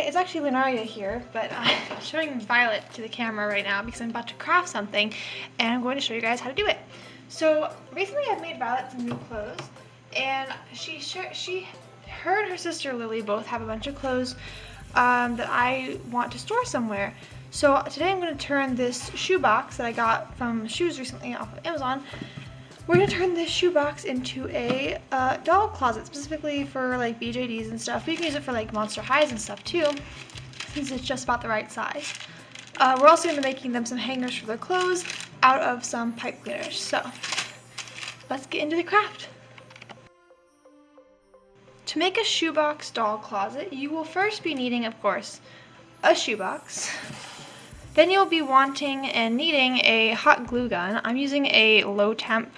it's actually Lunaria here, but I'm showing Violet to the camera right now because I'm about to craft something, and I'm going to show you guys how to do it. So recently I've made Violet some new clothes, and her and her sister Lily both have a bunch of clothes that I want to store somewhere. So today I'm going to turn this shoebox that I got from Shoes recently off of Amazon. We're going to turn this shoebox into a doll closet, specifically for like BJDs and stuff. We can use it for like Monster Highs and stuff too, since it's just about the right size. We're also going to be making them some hangers for their clothes out of some pipe cleaners. So let's get into the craft. To make a shoebox doll closet, you will first be needing, of course, a shoebox. Then you'll be wanting and needing a hot glue gun. I'm using a low temp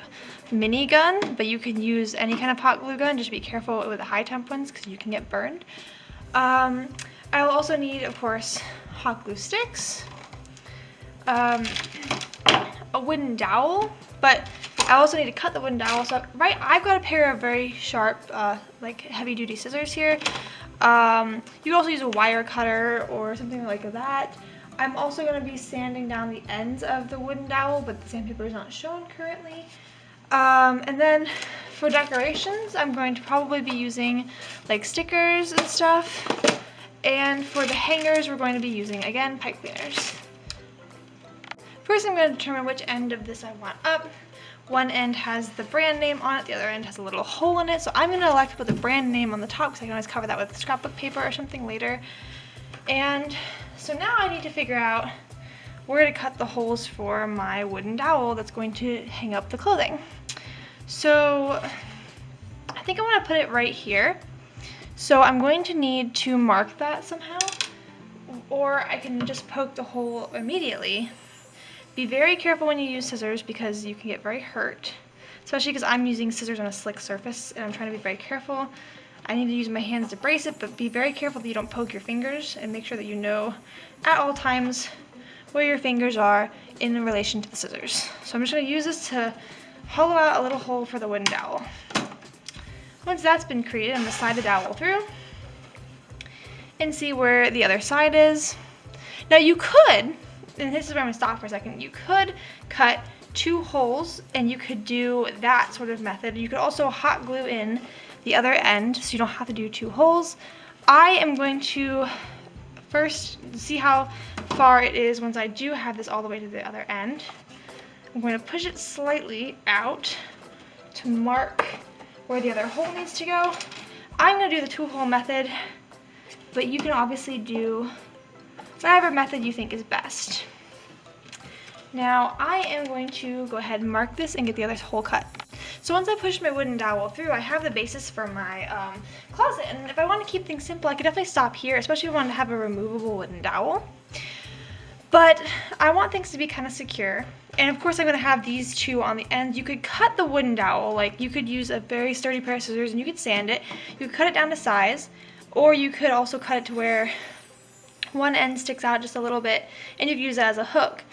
mini gun, but you can use any kind of hot glue gun. Just be careful with the high temp ones because you can get burned. I will also need, of course, hot glue sticks, a wooden dowel, but I also need to cut the wooden dowel. So I've got a pair of very sharp, like heavy duty scissors here. You can also use a wire cutter or something like that. I'm also going to be sanding down the ends of the wooden dowel, but the sandpaper is not shown currently. And then for decorations, I'm going to probably be using like stickers and stuff. And for the hangers, we're going to be using, again, pipe cleaners. First, I'm going to determine which end of this I want up. One end has the brand name on it, the other end has a little hole in it. So I'm going to elect to put the brand name on the top because I can always cover that with scrapbook paper or something later. And so now I need to figure out where to cut the holes for my wooden dowel that's going to hang up the clothing. So I think I want to put it right here. So I'm going to need to mark that somehow, or I can just poke the hole immediately. Be very careful when you use scissors because you can get very hurt, especially because I'm using scissors on a slick surface and I'm trying to be very careful. I need to use my hands to brace it, but be very careful that you don't poke your fingers, and make sure that you know at all times where your fingers are in relation to the scissors. So I'm just going to use this to hollow out a little hole for the wooden dowel. Once that's been created, I'm going to slide the dowel through and see where the other side is. Now you could, and this is where I'm going to stop for a second, you could cut 2 holes and you could do that sort of method. You could also hot glue in the other end so you don't have to do 2 holes. I am going to first see how far it is once I do have this all the way to the other end. I'm going to push it slightly out to mark where the other hole needs to go. I'm going to do the 2-hole method, but you can obviously do whatever method you think is best. Now I am going to go ahead and mark this and get the other hole cut. So once I push my wooden dowel through, I have the basis for my closet, and if I want to keep things simple, I could definitely stop here, especially if I want to have a removable wooden dowel. But I want things to be kind of secure, and of course I'm going to have these 2 on the ends. You could cut the wooden dowel, like you could use a very sturdy pair of scissors and you could sand it. You could cut it down to size, or you could also cut it to where one end sticks out just a little bit and you could use that as a hook.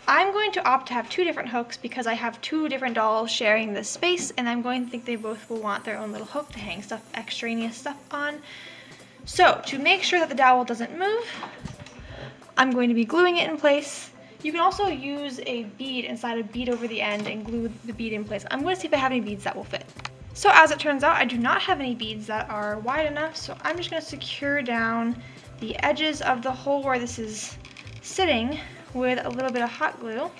I'm going to opt to have 2 different hooks because I have 2 different dolls sharing this space, and I'm going to think they both will want their own little hook to hang stuff, extraneous stuff on. So to make sure that the dowel doesn't move, I'm going to be gluing it in place. You can also use a bead and slide a bead over the end and glue the bead in place. I'm going to see if I have any beads that will fit. So as it turns out, I do not have any beads that are wide enough, so I'm just going to secure down the edges of the hole where this is sitting with a little bit of hot glue.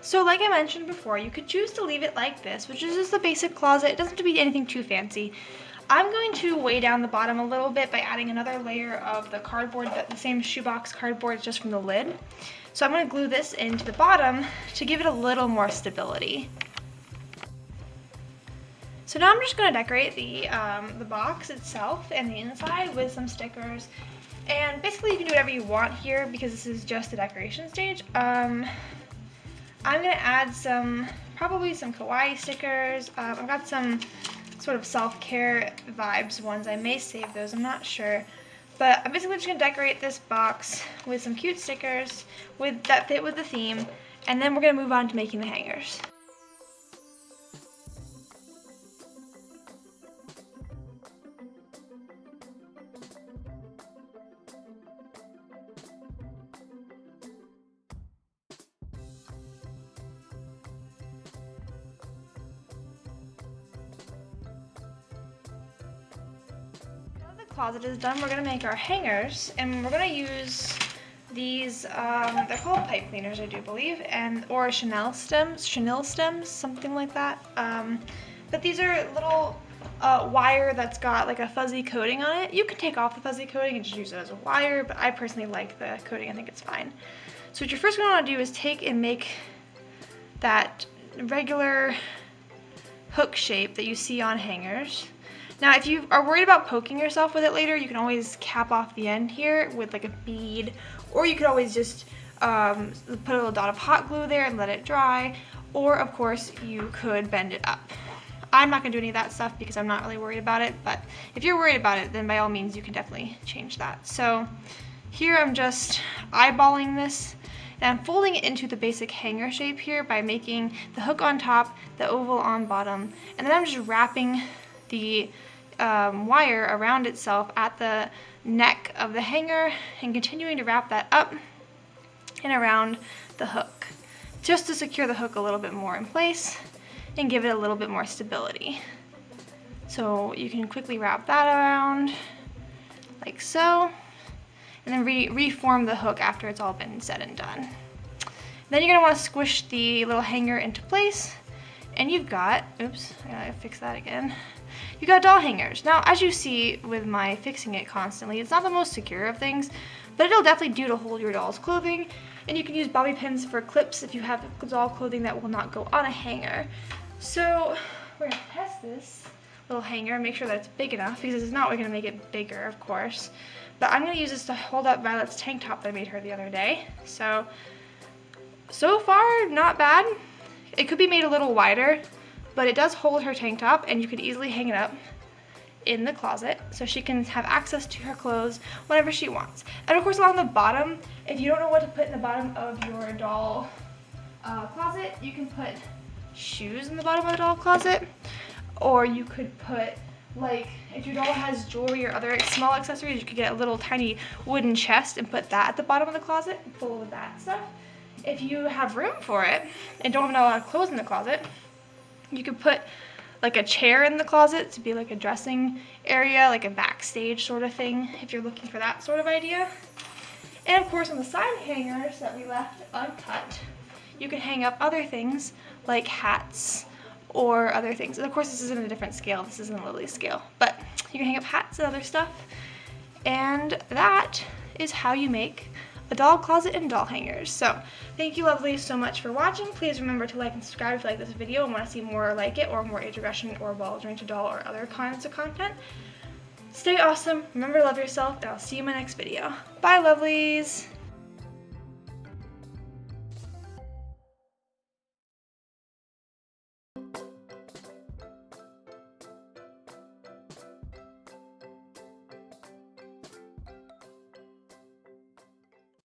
So like I mentioned before, you could choose to leave it like this, which is just a basic closet. It doesn't have to be anything too fancy. I'm going to weigh down the bottom a little bit by adding another layer of the cardboard, the same shoebox cardboard just from the lid. So I'm going to glue this into the bottom to give it a little more stability. So now I'm just going to decorate the box itself and the inside with some stickers. And basically you can do whatever you want here because this is just the decoration stage. I'm going to add probably some kawaii stickers. I've got some sort of self-care vibes ones. I may save those, I'm not sure. But I'm basically just going to decorate this box with some cute stickers that fit with the theme, and then we're going to move on to making the hangers. Closet is done, we're going to make our hangers, and we're going to use these, they're called pipe cleaners, I do believe, or chenille stems, something like that. But these are little wire that's got like a fuzzy coating on it. You can take off the fuzzy coating and just use it as a wire, but I personally like the coating, I think it's fine. So what you're first going to want to do is take and make that regular hook shape that you see on hangers. Now, if you are worried about poking yourself with it later, you can always cap off the end here with like a bead, or you could always just put a little dot of hot glue there and let it dry, or of course you could bend it up. I'm not going to do any of that stuff because I'm not really worried about it, but if you're worried about it, then by all means you can definitely change that. So here I'm just eyeballing this, and I'm folding it into the basic hanger shape here by making the hook on top, the oval on bottom, and then I'm just wrapping the wire around itself at the neck of the hanger and continuing to wrap that up and around the hook just to secure the hook a little bit more in place and give it a little bit more stability. So you can quickly wrap that around like so, and then reform the hook after it's all been said and done. Then you're going to want to squish the little hanger into place, and you've got, oops, I gotta fix that again. You got doll hangers. Now, as you see with my fixing it constantly, it's not the most secure of things, but it'll definitely do to hold your doll's clothing, and you can use bobby pins for clips if you have doll clothing that will not go on a hanger. So we're gonna test this little hanger and make sure that it's big enough, because it's not, we're gonna make it bigger, of course. But I'm gonna use this to hold up Violet's tank top that I made her the other day. So far, not bad. It could be made a little wider, but it does hold her tank top, and you could easily hang it up in the closet so she can have access to her clothes whenever she wants. And of course, along the bottom, if you don't know what to put in the bottom of your doll closet, you can put shoes in the bottom of the doll closet, or you could put, like, if your doll has jewelry or other small accessories, you could get a little tiny wooden chest and put that at the bottom of the closet full of that stuff. If you have room for it and don't have a lot of clothes in the closet, you could put like a chair in the closet to be like a dressing area, like a backstage sort of thing, if you're looking for that sort of idea. And of course, on the side hangers that we left uncut, you can hang up other things like hats or other things. And of course, this is in a different scale. This isn't Lily's scale, but you can hang up hats and other stuff. And that is how you make a doll closet and doll hangers. So thank you, lovelies, so much for watching. Please remember to like and subscribe if you like this video and want to see more like it, or more age regression or ball joint to doll or other kinds of content. Stay awesome, remember to love yourself, and I'll see you in my next video. Bye, lovelies.